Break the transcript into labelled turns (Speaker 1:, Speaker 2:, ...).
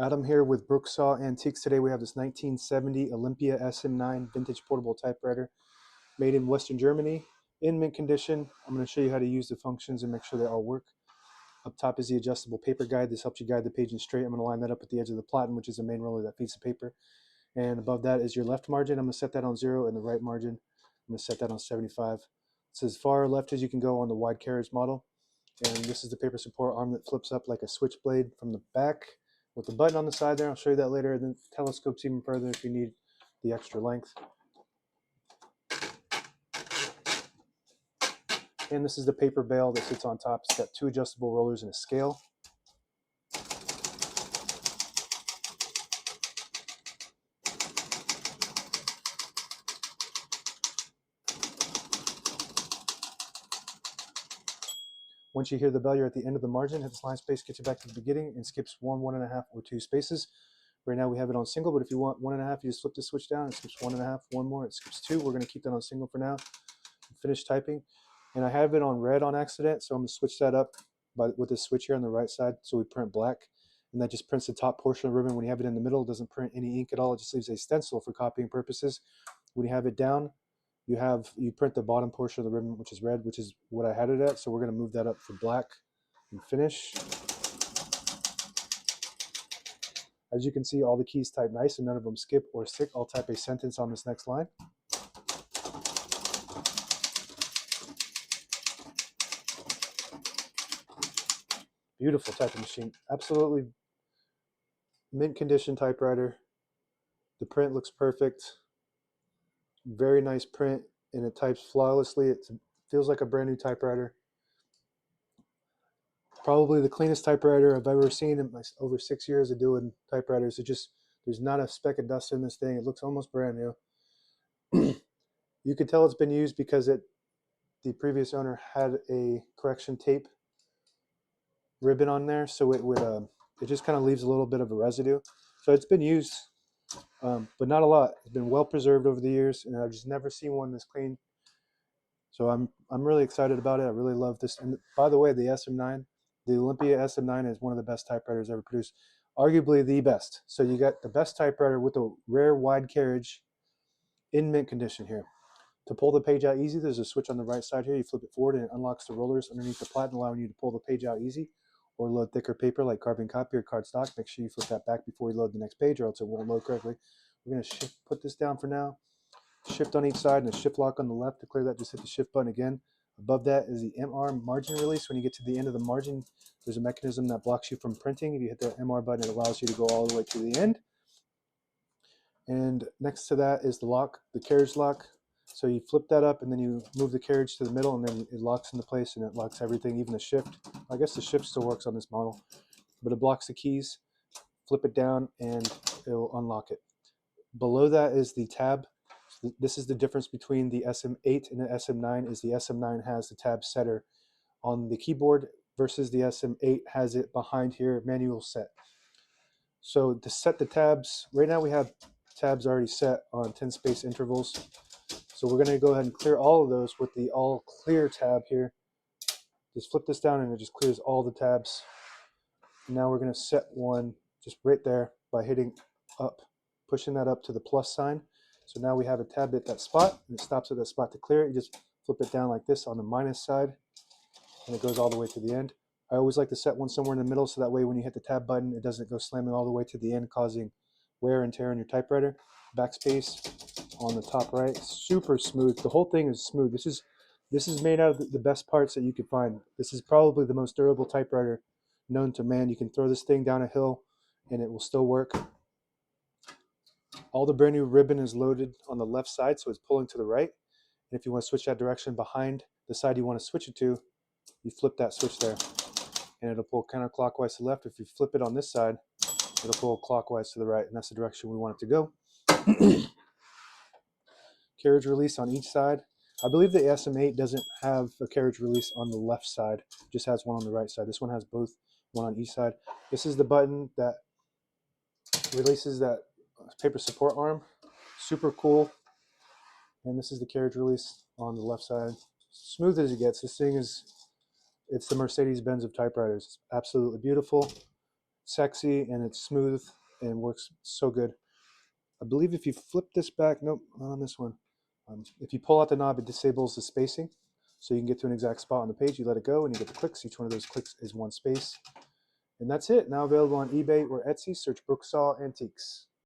Speaker 1: Adam here with Brooksaw Antiques. Today we have this 1970 Olympia SM9 vintage portable typewriter made in Western Germany in mint condition. I'm going to show you how to use the functions and make sure they all work. Up top is the adjustable paper guide. This helps you guide the page in straight. I'm going to line that up at the edge of the platen, which is the main roller that feeds the paper. And above that is your left margin. I'm going to set that on 0, and the right margin, I'm going to set that on 75. It's as far left as you can go on the wide carriage model. And this is the paper support arm that flips up like a switchblade from the back with the button on the side there. I'll show you that later. And then telescopes even further if you need the extra length. And this is the paper bale that sits on top. It's got 2 adjustable rollers and a scale. Once you hear the bell, you're at the end of the margin. Hit this line space, gets you back to the beginning, and skips 1, 1.5, or 2 spaces. Right now we have it on single, but if you want 1.5, you just flip the switch down. It skips 1.5, 1 more, it skips 2. We're going to keep that on single for now. Finish typing. And I have it on red on accident, so I'm going to switch that up with this switch here on the right side, so we print black. And that just prints the top portion of the ribbon. When you have it in the middle, it doesn't print any ink at all. It just leaves a stencil for copying purposes. When you have it down, you print the bottom portion of the ribbon, which is red, which is what I had it at. So we're going to move that up for black and finish. As you can see, all the keys type nice and none of them skip or stick. I'll type a sentence on this next line. Beautiful typing machine. Absolutely mint condition typewriter. The print looks perfect. Very nice print, and it types flawlessly. It feels like a brand new typewriter. Probably the cleanest typewriter I've ever seen in my over 6 years of doing typewriters. There's not a speck of dust in this thing. It looks almost brand new. You can tell it's been used because the previous owner had a correction tape ribbon on there, so it just kind of leaves a little bit of a residue. So it's been used, but not a lot. It's been well preserved over the years, and I've just never seen one this clean. So I'm really excited about it. I really love this. And by the way, the SM9, the Olympia SM9 is one of the best typewriters ever produced, arguably the best. So you got the best typewriter with a rare wide carriage in mint condition here. To pull the page out easy, there's a switch on the right side here. You flip it forward and it unlocks the rollers underneath the platen, allowing you to pull the page out easy or load thicker paper like carbon copy or cardstock. Make sure you flip that back before you load the next page or else it won't load correctly. We're going to put this down for now. Shift on each side and a shift lock on the left. To clear that, just hit the shift button again. Above that is the MR margin release. When you get to the end of the margin, there's a mechanism that blocks you from printing. If you hit the MR button, it allows you to go all the way to the end. And next to that is the lock, the carriage lock. So you flip that up and then you move the carriage to the middle and then it locks into place and it locks everything, even the shift. I guess the shift still works on this model, but it blocks the keys. Flip it down and it'll unlock it. Below that is the tab. This is the difference between the SM8 and the SM9 is the SM9 has the tab setter on the keyboard versus the SM8 has it behind here, manual set. So to set the tabs, right now we have tabs already set on 10 space intervals. So we're going to go ahead and clear all of those with the all clear tab here. Just flip this down and it just clears all the tabs. And now we're going to set one just right there by hitting up, pushing that up to the plus sign. So now we have a tab at that spot and it stops at that spot to clear it. You just flip it down like this on the minus side and it goes all the way to the end. I always like to set one somewhere in the middle so that way when you hit the tab button, it doesn't go slamming all the way to the end, causing wear and tear on your typewriter. Backspace on the top right, super smooth. The whole thing is smooth. This is made out of the best parts that you could find. This is probably the most durable typewriter known to man. You can throw this thing down a hill and it will still work. All the brand new ribbon is loaded on the left side, so it's pulling to the right. And if you want to switch that direction behind the side you want to switch it to, you flip that switch there and it'll pull counterclockwise to the left. If you flip it on this side, it'll pull clockwise to the right, and that's the direction we want it to go. Carriage release on each side. I believe the SM8 doesn't have a carriage release on the left side, just has one on the right side. This one has both, one on each side. This is the button that releases that paper support arm. Super cool. And this is the carriage release on the left side. Smooth as it gets. This thing is, it's the Mercedes-Benz of typewriters. It's absolutely beautiful. sexy and it's smooth and works so good. I believe if you flip this back, nope, not on this one. If you pull out the knob, it disables the spacing. So you can get to an exact spot on the page. You let it go and you get the clicks. Each one of those clicks is one space. And that's it. Now available on eBay or Etsy. Search Brooksaw Antiques.